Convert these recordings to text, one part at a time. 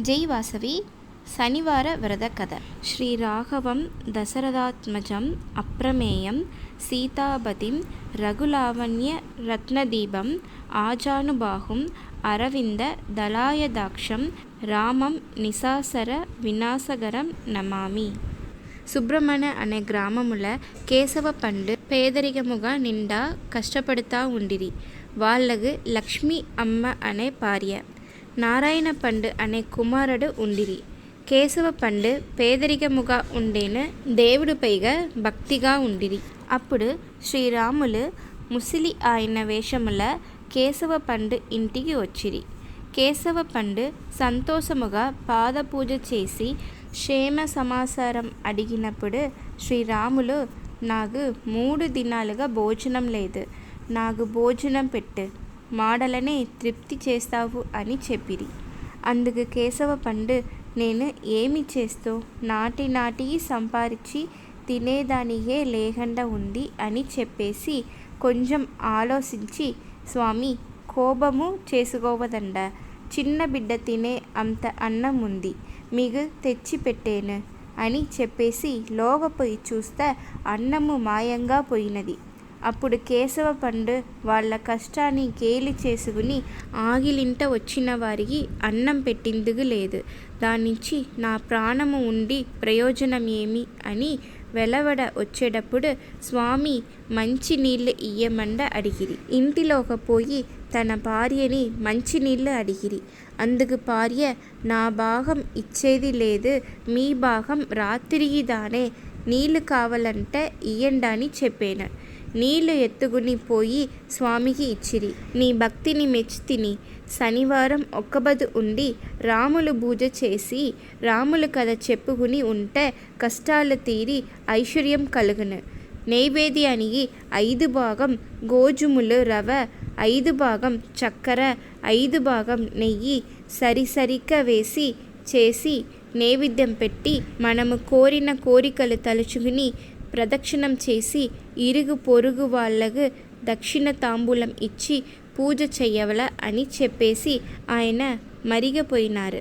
జై వాసవి శనివార వ్రత కథ. శ్రీరాఘవం దశరథాత్మజం అప్రమేయం సీతాపతిం రఘులావణ్య రత్నదీపం ఆజానుబాహుం అరవింద దళాయదాక్షం రామం నిశాసర వినాశకరం నమామి. సుబ్రహ్మణ్య అనే గ్రామముల కేశవ పండు పేదరికముగా నిండా కష్టపడుతూ ఉండిరి. వాళ్ళకు లక్ష్మి అమ్మ అనే భార్య, నారాయణ పండు అనే కుమారుడు ఉండిరి. కేశవ పండు పేదరికముగా ఉండేను, దేవుడు పైగా భక్తిగా ఉండిరి. అప్పుడు శ్రీరాములు ముసిలి ఆయన వేషముల కేశవ పండు ఇంటికి వచ్చిరి. కేశవ పండు సంతోషముగా పాదపూజ చేసి క్షేమ సమాచారం అడిగినప్పుడు శ్రీరాములు, నాకు 3 దినాలుగా భోజనం లేదు, నాకు భోజనం పెట్టు, మాడలనే తృప్తి చేస్తావు అని చెప్పిరి. అందుకు కేశవ పండు, నేను ఏమి చేస్తూ నాటికి సంపాదించి తినేదానికే లేకుండా ఉంది అని చెప్పేసి కొంచెం ఆలోచించి, స్వామి కోపము చేసుకోవదండ, చిన్న బిడ్డ తినే అంత అన్నం ఉంది, మీకు తెచ్చి పెట్టేను అని చెప్పేసి లోగపోయి చూస్తే అన్నము మాయంగా పోయినది. అప్పుడు కేశవ పండు వాళ్ళ కష్టాన్ని గేలి చేసుకుని ఆగిలింట వచ్చిన వారికి అన్నం పెట్టిందుకు లేదు, దానించి నా ప్రాణము ఉండి ప్రయోజనం ఏమి అని వెలవడ వచ్చేటప్పుడు స్వామి మంచి నీళ్ళు ఇయ్యమండ అడిగిరి. ఇంటిలోకి పోయి తన భార్యని మంచినీళ్ళు అడిగిరి. అందుకు భార్య, నా భాగం ఇచ్చేది లేదు, మీ భాగం రాత్రికి దానే, నీళ్ళు కావాలంటే ఇయ్యండి అని చెప్పాను. నీళ్లు ఎత్తుకుని పోయి స్వామికి ఇచ్చిరి. నీ భక్తిని మెచ్చితిని, శనివారం ఒక్కబదు ఉండి రాములు పూజ చేసి రాములు కథ చెప్పుకుని ఉంటే కష్టాలు తీరి ఐశ్వర్యం కలుగును. నైవేద్యానికి 5 భాగం గోజుములు రవ, 5 భాగం చక్కెర, 5 భాగం నెయ్యి సరిసరిగా వేసి చేసి నైవేద్యం పెట్టి మనము కోరిన కోరికలు తలుచుకుని ప్రదక్షిణం చేసి ఇరుగు పొరుగు వాళ్ళకు దక్షిణ తాంబూలం ఇచ్చి పూజ చెయ్యవల అని చెప్పేసి ఆయన మరిగిపోయినారు.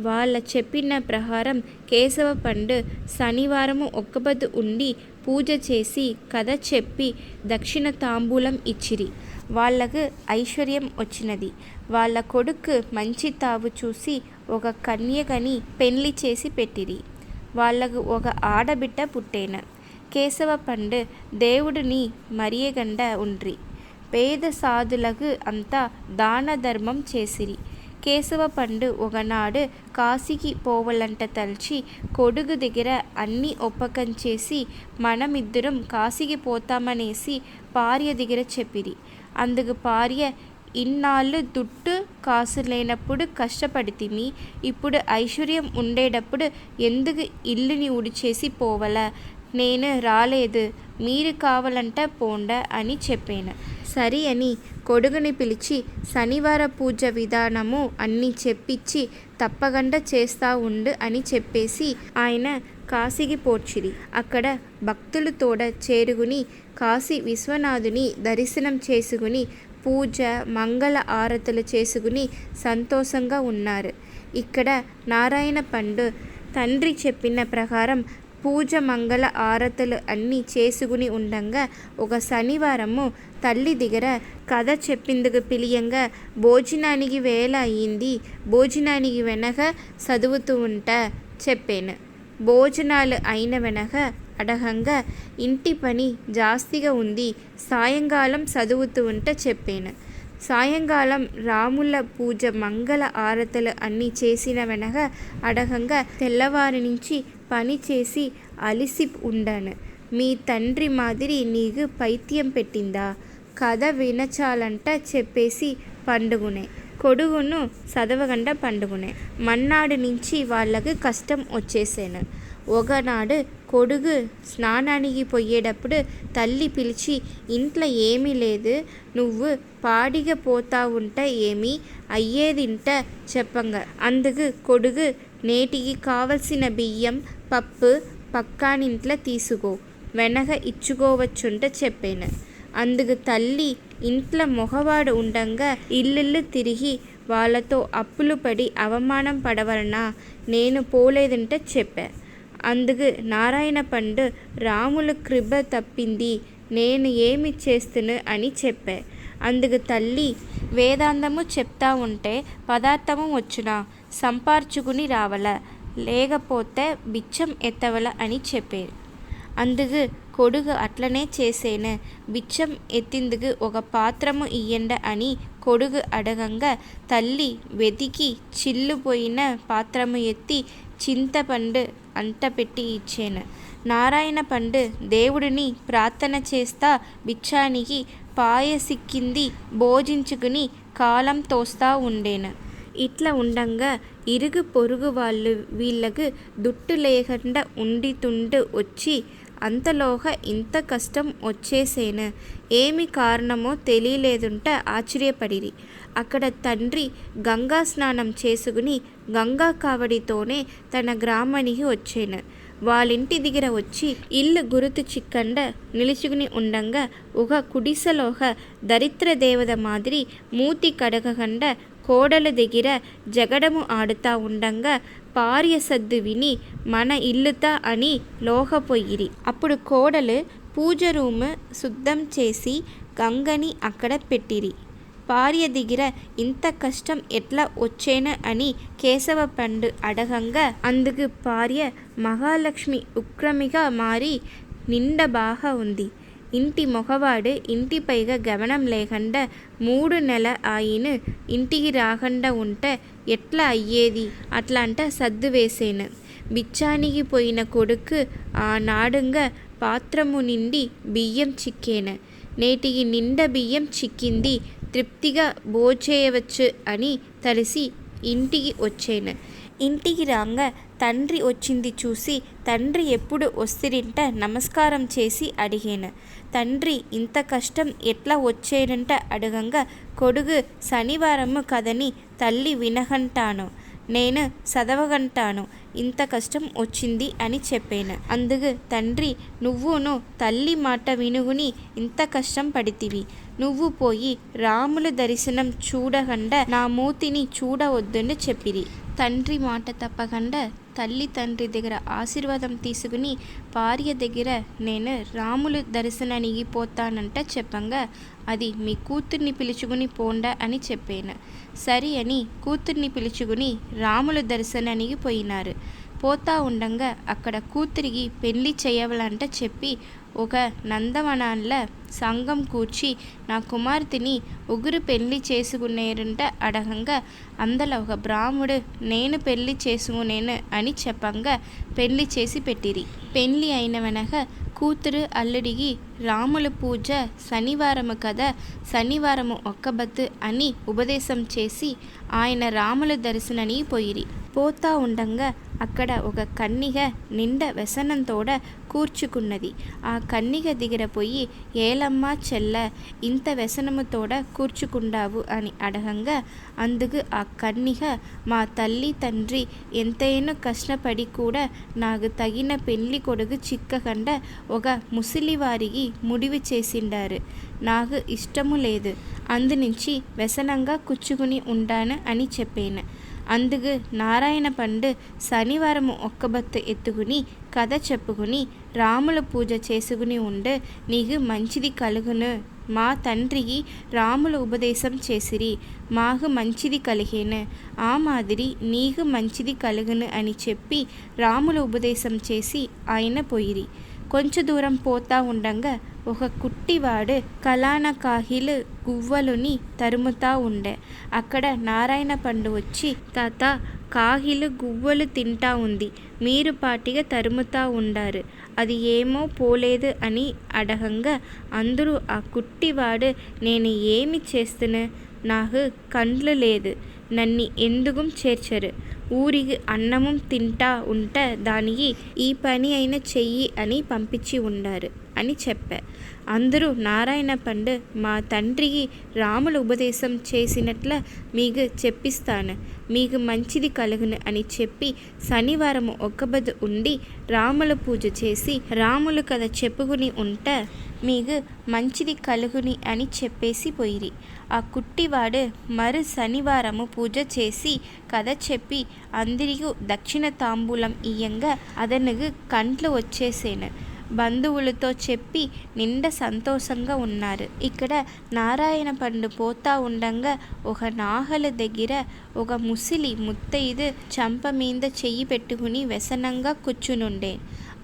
వాళ్ళ చెప్పిన ప్రకారం కేశవ పండు శనివారము ఒక్కబదు ఉండి పూజ చేసి కథ చెప్పి దక్షిణ తాంబూలం ఇచ్చిరి. వాళ్ళకు ఐశ్వర్యం వచ్చినది. వాళ్ళ కొడుకు మంచి తావు చూసి ఒక కన్యకని పెళ్లి చేసి పెట్టిరి. వాళ్ళకు ఒక ఆడబిడ్డ పుట్టేన. కేశవ పండు దేవుడిని మరియగండ ఉండ్రి. పేద సాధులకు అంతా దాన ధర్మం చేసిరి. కేశవ పండు ఒకనాడు కాశీకి పోవాలంట తలచి కొడుకు దగ్గర అన్ని ఒప్పకం చేసి మనమిద్దరం కాశీకి పోతామనేసి భార్య దగ్గర చెప్పిరి. అందుకు భార్య, ఇన్నాళ్ళు దుట్టు కాసు లేనప్పుడు కష్టపడితిమి, ఇప్పుడు ఐశ్వర్యం ఉండేటప్పుడు ఎందుకు ఇల్లుని ఉడిచేసి పోవలా, నేను రాలేదు, మీరు కావాలంట పోండ అని చెప్పాను. సరి అని కొడుకుని పిలిచి శనివార పూజ విధానము అన్నీ చెప్పించి తప్పకుండా చేస్తా ఉండు అని చెప్పేసి ఆయన కాశీకి పోర్చిరి. అక్కడ భక్తులు తోడ చేరుకుని కాశీ విశ్వనాథుని దర్శనం చేసుకుని పూజ మంగళ ఆరతులు చేసుకుని సంతోషంగా ఉన్నారు. ఇక్కడ నారాయణ పండు తండ్రి చెప్పిన ప్రకారం పూజ మంగళ ఆరతులు అన్నీ చేసుకుని ఉండంగా ఒక శనివారము తల్లి దగ్గర కథ చెప్పిందుకు పిలియంగా భోజనానికి వేళ అయ్యింది, భోజనానికి వెనక చదువుతూ ఉంటా చెప్పాను. భోజనాలు అయిన వెనక అడగంగా ఇంటి పని జాస్తిగా ఉంది, సాయంకాలం చదువుతూ ఉంటా చెప్పాను. సాయంకాలం రాముల పూజ మంగళ ఆరతులు అన్నీ చేసిన వెనక అడగంగా తెల్లవారి నుంచి పని చేసి అలిసి ఉండాను, మీ తండ్రి మాదిరి నీకు పైత్యం పెట్టిందా, కథ వినచాలంట చెప్పేసి పండుగునే. కొడుకును చదవకుండా పండుగునే. మన్నాడు నుంచి వాళ్ళకు కష్టం వచ్చేసాను. ఒకనాడు కొడుకు స్నానానికి పోయేటప్పుడు తల్లి పిలిచి, ఇంట్లో ఏమీ లేదు, నువ్వు పాడిగా పోతా ఉంటే ఏమీ అయ్యేదింట చెప్పంగా. అందుకు కొడుకు, నేటికి కావలసిన బియ్యం పప్పు పక్కానింట్లో తీసుకో, వెనక ఇచ్చుకోవచ్చుంట చెప్పాను. అందుకు తల్లి ఇంట్లో మొగవాడు ఉండంగా ఇల్లు తిరిగి వాళ్ళతో అప్పులు పడి అవమానం పడవలనా నేను పోలేదంట చెప్పా. అందుకు నారాయణ పండు రాములు కృప తప్పింది, నేను ఏమి చేస్తును అని చెప్పా. అందుకు తల్లి వేదాంతము చెప్తా ఉంటే పదార్థము వచ్చునా, సంపార్చుకుని రావల, లేకపోతే బిచ్చం ఎత్తవల అని చెప్పారు. అందుకు కొడుకు అట్లనే చేసేను, బిచ్చం ఎత్తిందుకు ఒక పాత్రము ఇయ్యండ అని కొడుకు అడగంగా తల్లి వెతికి చిల్లుపోయిన పాత్రము ఎత్తి చింతపండు అంటపెట్టి ఇచ్చాను. నారాయణ పండు దేవుడిని ప్రార్థన చేస్తా బిచ్చానికి పాయసిక్కింది భోజించుకుని కాలం తోస్తా ఉండేను. ఇట్లా ఉండంగా ఇరుగు పొరుగు వాళ్ళు వీళ్ళకు దుట్టు లేకుండా ఉండితుండు వచ్చి అంతలోక ఇంత కష్టం వచ్చేసేను, ఏమి కారణమో తెలియలేదుంట ఆశ్చర్యపడిరి. అక్కడ తండ్రి గంగా స్నానం చేసుకుని గంగా కావడితోనే తన గ్రామానికి వచ్చాను. వాళ్ళింటి దగ్గర వచ్చి ఇల్లు గురుతు చిక్కండ నిలుచుకుని ఉండంగా ఒక కుడిసలోక దరిద్ర దేవత మాదిరి మూతి కడగకుండా కోడల దగ్గర జగడము ఆడుతా ఉండంగా భార్య సద్దు విని మన ఇల్లుతా అని లోహపోయిరి. అప్పుడు కోడలు పూజ రూము శుద్ధం చేసి గంగని అక్కడ పెట్టిరి. భార్య దగ్గర ఇంత కష్టం ఎట్లా వచ్చేన అని కేశవ పండు అడగంగా అందుకు భార్య మహాలక్ష్మి ఉక్రమిగా మారి నిండ బాగా ఉంది. ఇంటి మొగవాడు ఇంటి పైగా గమనం లేకుండా 3 నెల ఆయన ఇంటికి రాకుండా ఉంటే ఎట్లా అయ్యేది, అట్లాంట సర్దు వేసేను. బిచ్చానికి పోయిన కొడుకు ఆ నాడుగా పాత్రము నిండి బియ్యం చిక్కేను. నేటికి నిండ బియ్యం చిక్కింది, తృప్తిగా భోజేయవచ్చు అని తలిసి ఇంటికి వచ్చాను. ఇంటికి రాగా తండ్రి వచ్చింది చూసి తండ్రి ఎప్పుడు వస్తురింట నమస్కారం చేసి అడిగాను. తండ్రి ఇంత కష్టం ఎట్లా వచ్చేనంట అడగంగా కొడుకు శనివారము కదని తల్లి వినగంటాను, నేను చదవగంటాను, ఇంత కష్టం వచ్చింది అని చెప్పాను. అందుకు తండ్రి నువ్వును తల్లి మాట వినుగుని ఇంత కష్టం పడితివి, నువ్వు పోయి రాముల దర్శనం చూడకుండా నా మూతిని చూడవద్దని చెప్పిరి. తండ్రి మాట తప్పకుండా తల్లి తండ్రి దగ్గర ఆశీర్వాదం తీసుకుని భార్య దగ్గర నేను రాములు దర్శనానికి పోతానంట చెప్పంగా అది మీ కూతుర్ని పిలుచుకుని పోండా అని చెప్పాను. సరి అని కూతుర్ని పిలుచుకుని రాముల దర్శనానికి పోయినారు. పోతా ఉండంగా అక్కడ కూతురికి పెళ్లి చేయవాలంట చెప్పి ఒక నందవనాల సంఘం కూర్చి నా కుమార్తెని ఉగురు పెళ్లి చేసుకునేరంట అడగంగా అందులో ఒక బ్రాహ్మడు నేను పెళ్లి చేసుకునేను అని చెప్పంగా పెళ్లి చేసి పెట్టిరి. పెళ్లి అయిన వెనక కూతురు అల్లుడికి రాముల పూజ శనివారము కదా, శనివారము ఒక్కబద్దు అని ఉపదేశం చేసి ఆయన రాముల దర్శనానికి పోయిరి. పోతా ఉండంగా అక్కడ ఒక కన్నిగ నిండ వ్యసనంతోడ కూర్చుకున్నది. ఆ కన్నిగ దగ్గర పోయి ఏలమ్మా చెల్ల ఇంత వ్యసనముతోడ కూర్చుకుండావు అని అడగంగా అందుకు ఆ కన్నిగ మా తల్లి తండ్రి ఎంతైనా కష్టపడి కూడా నాకు తగిన పెళ్లి కొడుకు చిక్కకుండా ఒక ముసలివారికి ముడివి చేసిండారు, నాకు ఇష్టము లేదు, అందునుంచి వ్యసనంగా కూర్చుకుని ఉంటాను అని చెప్పాను. అందుకు నారాయణ పండు శనివారము ఒక్కబత్తు ఎత్తుకుని కథ చెప్పుకుని రాముల పూజ చేసుకుని ఉండు, నీకు మంచిది కలుగును, మా తండ్రికి రాముల ఉపదేశం చేసిరి, మాకు మంచిది కలిగేను, ఆ మాదిరి నీకు మంచిది కలుగును అని చెప్పి రాముల ఉపదేశం చేసి ఆయన పోయిరి. కొంచెం దూరం పోతా ఉండంగా ఒక కుట్టివాడు కలాన కాహిలు గువ్వలుని తరుముతా ఉండే. అక్కడ నారాయణ పండు వచ్చి తాత కాహిలు గువ్వలు తింటా ఉంది, మీరు పాటిగా తరుముతా ఉండారు, అది ఏమో పోలేదు అని అడగంగా అందరూ ఆ కుట్టివాడు నేను ఏమి చేస్తున్నా, నాకు కండ్లు లేదు, నన్ను ఎందుకు చేర్చరు, ఊరికి అన్నము తింటా ఉంటే దానికి ఈ పని అయినా చెయ్యి అని పంపించి ఉండారు అని చెప్పా. అందరూ నారాయణ పండు మా తండ్రికి రాముల ఉపదేశం చేసినట్ల మీకు చెప్పిస్తాను, మీకు మంచిది కలుగును అని చెప్పి శనివారము ఒక్కబద్దు ఉండి రాముల పూజ చేసి రాములు కథ చెప్పుకుని ఉంటే మీకు మంచిది కలుగుని అని చెప్పేసి పోయిరి. ఆ కుట్టివాడు మరు శనివారము పూజ చేసి కథ చెప్పి అందరికీ దక్షిణ తాంబూలం ఇయ్యంగా అతనికి కంట్లు వచ్చేసేను. బంధువులతో చెప్పి నిండా సంతోషంగా ఉన్నారు. ఇక్కడ నారాయణ పండు పోతా ఉండంగా ఒక నాగల దగ్గర ఒక ముసిలి ముత్తైదు చంప మీద చెయ్యి పెట్టుకుని వ్యసనంగా కూర్చునుండే.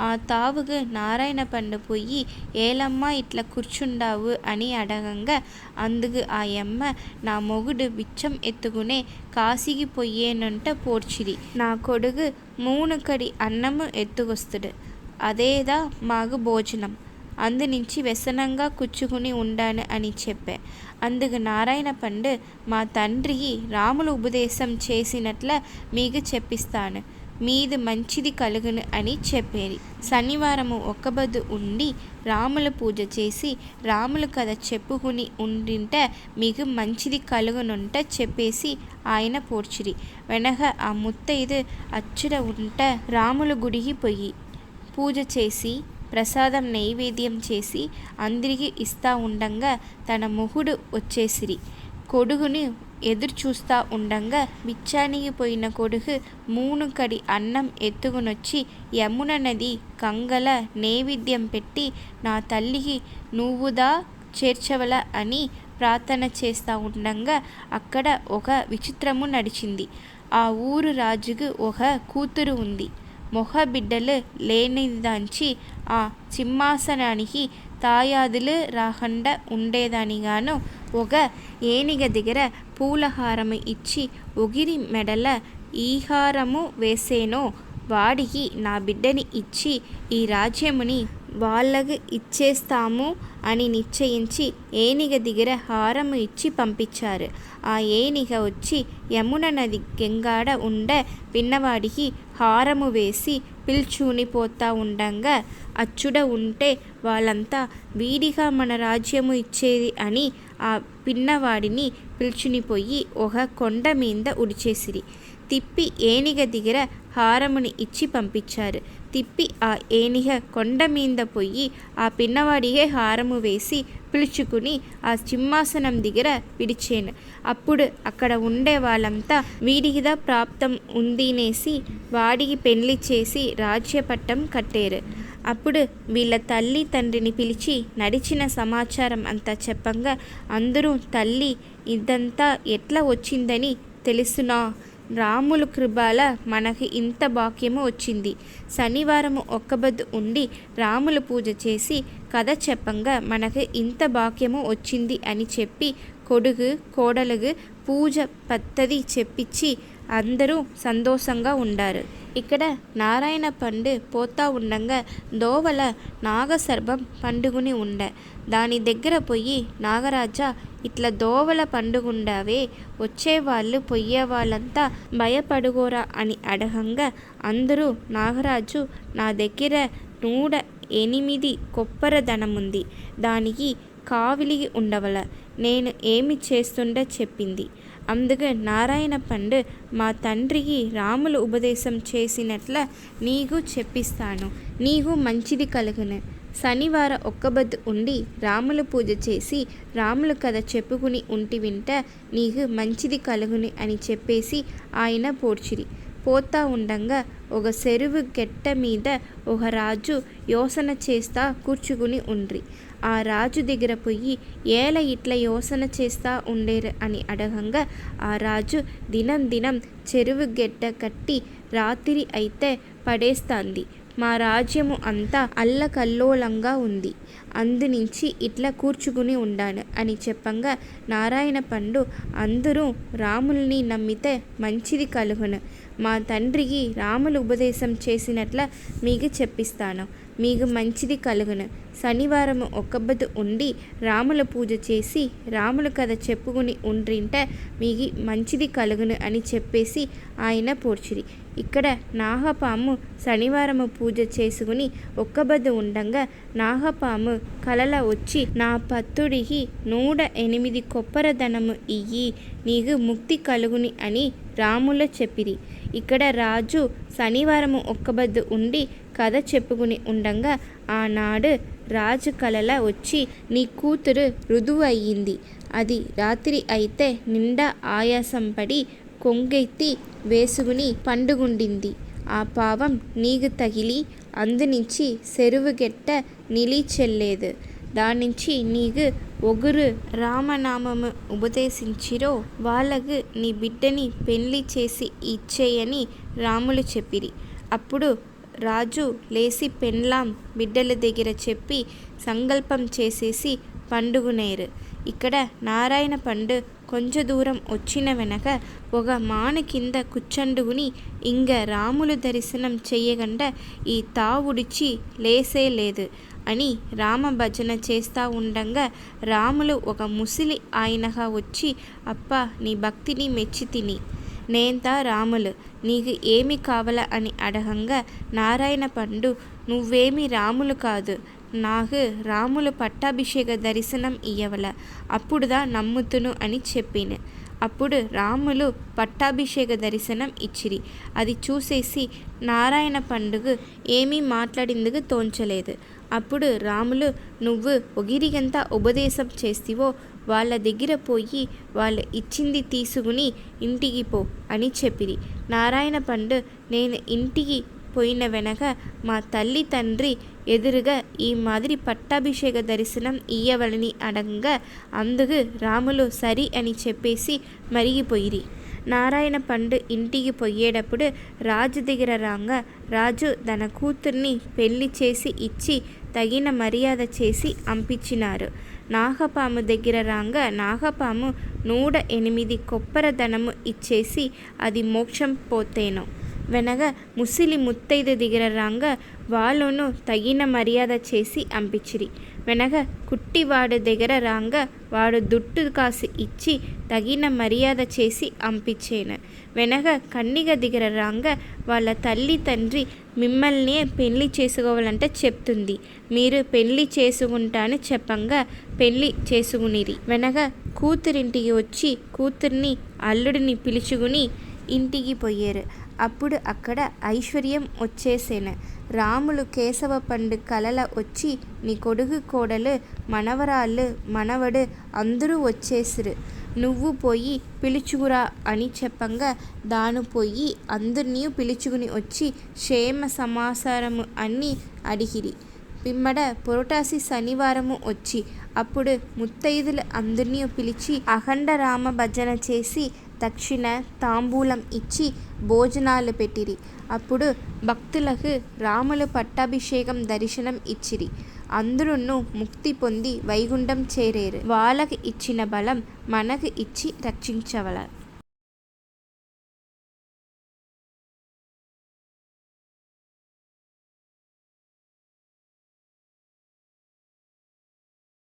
ఆ తావుగా నారాయణ పండు పోయి ఏలమ్మా ఇట్లా కూర్చుండావు అని అడగంగా అందుకు ఆ యమ్మ నా మొగుడు బిచ్చం ఎత్తుకునే కాశీకి పొయ్యేనంట పోడ్చిది. నా కొడుకు 3 కడి అన్నము ఎత్తుకొస్తుడు. అదేదా మాకు భోజనం. అందునుంచి వ్యసనంగా కూర్చుకుని ఉండాను అని చెప్పా. అందుకు నారాయణ పండు మా తండ్రికి రాములు ఉపదేశం చేసినట్ల మీకు చెప్పిస్తాను. మీది మంచిది కలుగును అని చెప్పేది. శనివారము ఒక్కబొద్దు ఉండి రాముల పూజ చేసి రాముల కథ చెప్పుకుని ఉండింటే మీకు మంచిది కలుగునుంట చెప్పేసి ఆయన పోడ్చిరి. వెనక ఆ ముత్తైదు అచ్చుడ ఉంట రాముల గుడికి పోయి పూజ చేసి ప్రసాదం నైవేద్యం చేసి అందరికీ ఇస్తా ఉండంగా తన మొగుడు వచ్చేసిరి. కొడుకుని ఎదురు చూస్తూ ఉండంగా బిచ్చానికి పోయిన కొడుకు 3 కడి అన్నం ఎత్తుకునొచ్చి యమున నది కంగల నైవేద్యం పెట్టి నా తల్లికి నువ్వుదా చేర్చవల అని ప్రార్థన చేస్తూ ఉండంగా అక్కడ ఒక విచిత్రము నడిచింది. ఆ ఊరు రాజుకు ఒక కూతురు ఉంది. మొహ బిడ్డలు లేనిదాంచి ఆ సింహాసనానికి తాయాదులు రాకుండా ఉండేదానిగాను ఒక ఏనిగ దగ్గర పూలహారము ఇచ్చి ఒగిరి మెడల ఈహారము వేసేనో వాడికి నా బిడ్డని ఇచ్చి ఈ రాజ్యముని వాళ్ళకు ఇచ్చేస్తాము అని నిశ్చయించి ఏనిగ దగ్గర హారము ఇచ్చి పంపించారు. ఆ ఏనిగ వచ్చి యమున నది గెంగాడ ఉండే పిన్నవాడికి హారము వేసి పిల్చుని పోతా ఉండంగా అచ్చుడ ఉంటే వాళ్ళంతా వీడిగా మన రాజ్యము ఇచ్చేది అని ఆ పిన్నవాడిని పిల్చునిపోయి ఒక కొండ మీద ఉడిచేసిరి. తిప్పి ఏనిగ దగ్గర హారముని ఇచ్చి పంపించారు. తిప్పి ఆ ఏనిగ కొండ మీద పోయి ఆ పిన్నవాడికే హారము వేసి పిలుచుకుని ఆ సింహాసనం దగ్గర విడిచేను. అప్పుడు అక్కడ ఉండే వాళ్ళంతా వీడికిదా ప్రాప్తం ఉందినేసి వాడికి పెళ్లి చేసి రాజ్యపట్టం కట్టారు. అప్పుడు వీళ్ళ తల్లి తండ్రిని పిలిచి నడిచిన సమాచారం అంతా చెప్పంగా అందరూ తల్లి ఇదంతా ఎట్లా వచ్చిందని తెలుసునా, రాముల కృపాల మనకి ఇంత భాగ్యము వచ్చింది. శనివారము ఒక్కబొద్దు ఉండి రాముల పూజ చేసి కథ చెప్పంగా మనకి ఇంత భాగ్యము వచ్చింది అని చెప్పి కొడుకు కోడలుగు పూజ పద్ధతి చెప్పించి అందరూ సంతోషంగా ఉండారు. ఇక్కడ నారాయణ పండు పోతా ఉండంగా దోవల నాగసర్పం పండుగుని ఉండే. దాని దగ్గర పోయి నాగరాజా ఇట్లా దోవల పండుగుండావే వచ్చేవాళ్ళు పొయ్యేవాళ్ళంతా భయపడుగోరా అని అడగంగా అందరూ నాగరాజు నా దగ్గర 108 కొప్పర ధనముంది. దానికి కావిలిగి ఉండవల నేను ఏమి చేస్తుండే చెప్పింది. అందుకు నారాయణ పండు మా తండ్రికి రాములు ఉపదేశం చేసినట్ల నీకు చెప్పిస్తాను. నీకు మంచిది కలుగును. శనివారం ఒక్కబొద్దు ఉండి రాముల పూజ చేసి రాముల కథ చెప్పుకుని ఉంటి వింట నీకు మంచిది కలుగుని అని చెప్పేసి ఆయన పోడ్చిరి. పోతా ఉండంగా ఒక చెరువు గెట్ట మీద ఒక రాజు యోసన చేస్తా కూర్చుకుని ఉండ్రి. ఆ రాజు దగ్గర పోయి ఏల ఇట్లా యోసన చేస్తా ఉండేరు అని అడగంగా ఆ రాజు దినం దినం చెరువు గెట్ట కట్టి రాత్రి అయితే పడేస్తాంది. మా రాజ్యము అంతా అల్లకల్లోలంగా ఉంది. అందునుంచి ఇట్లా కూర్చుకుని ఉండాను అని చెప్పంగా నారాయణ పండు అందరూ రాముల్ని నమ్మితే మంచిది కలుగును. మా తండ్రికి రాములు ఉపదేశం చేసినట్ల మీకు చెప్పిస్తాను. మీకు మంచిది కలుగును. శనివారము ఒక్కబొద్దు ఉండి రాముల పూజ చేసి రాముల కథ చెప్పుకుని ఉండ్రింటే మీకు మంచిది కలుగును అని చెప్పేసి ఆయన పోడ్చిరి. ఇక్కడ నాగపాము శనివారము పూజ చేసుకుని ఒక్కబొద్దు ఉండంగా నాగపాము కలల వచ్చి నా పత్తుడికి 108 కొప్పర ధనము ఇయ్యి నీకు ముక్తి కలుగుని అని రాముల చెప్పిరి. ఇక్కడ రాజు శనివారము ఒక్కబొద్దు ఉండి కథ చెప్పుకుని ఉండంగా ఆనాడు రాజు కలల వచ్చి నీ కూతురు ఋతువు అయ్యింది. అది రాత్రి అయితే నిండా ఆయాసం పడి కొంగెత్తి వేసుకుని పండుగుండింది. ఆ పావం నీకు తగిలి అందునుంచి సెరువుగెట్ట నిలిచెల్లేదు. దానించి నీకు ఒగురు రామనామము ఉపదేశించిరో వాళ్ళకు నీ బిడ్డని పెళ్లి చేసి ఇచ్చేయని రాములు చెప్పిరి. అప్పుడు రాజు లేసి పెండ్లాం బిడ్డల దగ్గర చెప్పి సంకల్పం చేసేసి పండుగునేరు. ఇక్కడ నారాయణ పండు కొంచెం దూరం వచ్చిన వెనక ఒక మాను కింద కూర్చండుకుని ఇంగ రాములు దర్శనం చెయ్యకుండా ఈ తావుడిచి లేసేలేదు అని రామ భజన చేస్తూ ఉండంగా రాములు ఒక ముసిలి ఆయనగా వచ్చి అప్ప నీ భక్తిని మెచ్చి తిని నేంతా రాములు నీకు ఏమి కావాల అని అడగంగా నారాయణ పండు నువ్వేమి రాములు కాదు, నాకు రాములు పట్టాభిషేక దర్శనం ఇయ్యవల అప్పుడుదా నమ్ముతును అని చెప్పిన. అప్పుడు రాములు పట్టాభిషేక దర్శనం ఇచ్చిరి. అది చూసేసి నారాయణ పండుగ ఏమీ మాట్లాడిందుకు తోంచలేదు. అప్పుడు రాములు నువ్వు ఒగిరిగంత ఉపదేశం చేస్తివో వాళ్ళ దగ్గర పోయి వాళ్ళు ఇచ్చింది తీసుకుని ఇంటికి పో అని చెప్పిరి. నారాయణ పండు నేను ఇంటికి పోయిన వెనక మా తల్లి తండ్రి ఎదురుగా ఈ మాదిరి పట్టాభిషేక దర్శనం ఇయ్యవలని అడగగా అందుకు రాములు సరి అని చెప్పేసి మరిగిపోయిరి. నారాయణ పండు ఇంటికి పోయేటప్పుడు రాజు దగ్గర రాగా రాజు తన కూతుర్ని పెళ్లి చేసి ఇచ్చి తగిన మర్యాద చేసి పంపించినారు. నాగపాము దగ్గర రాగా నాగపాము 108 కొప్పర ధనము ఇచ్చేసి అది మోక్షం పోతేనో వెనక ముసిలి ముత్తైదు దగ్గర రాగా వాళ్ళను తగిన మర్యాద చేసి పంపించిరి. వెనక కుట్టివాడు దగ్గర రాగా వాడు దుట్టు కాసి ఇచ్చి తగిన మర్యాద చేసి పంపించేను. వెనక కన్నిగ దగ్గర రాగా వాళ్ళ తల్లి తండ్రి మిమ్మల్ని పెళ్లి చేసుకోవాలంటే చెప్తుంది, మీరు పెళ్లి చేసుకుంటాను చెప్పంగా పెళ్లి చేసుకునిరి. వెనక కూతురింటికి వచ్చి కూతుర్ని అల్లుడిని పిలుచుకుని ఇంటికి పోయారు. అప్పుడు అక్కడ ఐశ్వర్యం వచ్చేసేను. రాములు కేశవ పండు కలల వచ్చి నీ కొడుకు కోడలు మనవరాళ్ళు మనవడు అందరూ వచ్చేసిరు, నువ్వు పోయి పిలుచుకురా అని చెప్పంగా దాను పోయి అందరినీ పిలుచుకుని వచ్చి క్షేమ సమాచారము అన్నీ అడిగిరి. పిమ్మడ పొరటాసి శనివారము వచ్చి అప్పుడు ముత్తైదులు అందరినీ పిలిచి అఖండ రామ భజన చేసి దక్షిణ తాంబూలం ఇచ్చి భోజనాలు పెట్టిరి. అప్పుడు భక్తులకు రాములు పట్టాభిషేకం దర్శనం ఇచ్చిరి. అందరూ ముక్తి పొంది వైకుంఠం చేరేరు. వాళ్ళకి ఇచ్చిన బలం మనకు ఇచ్చి రక్షించవల.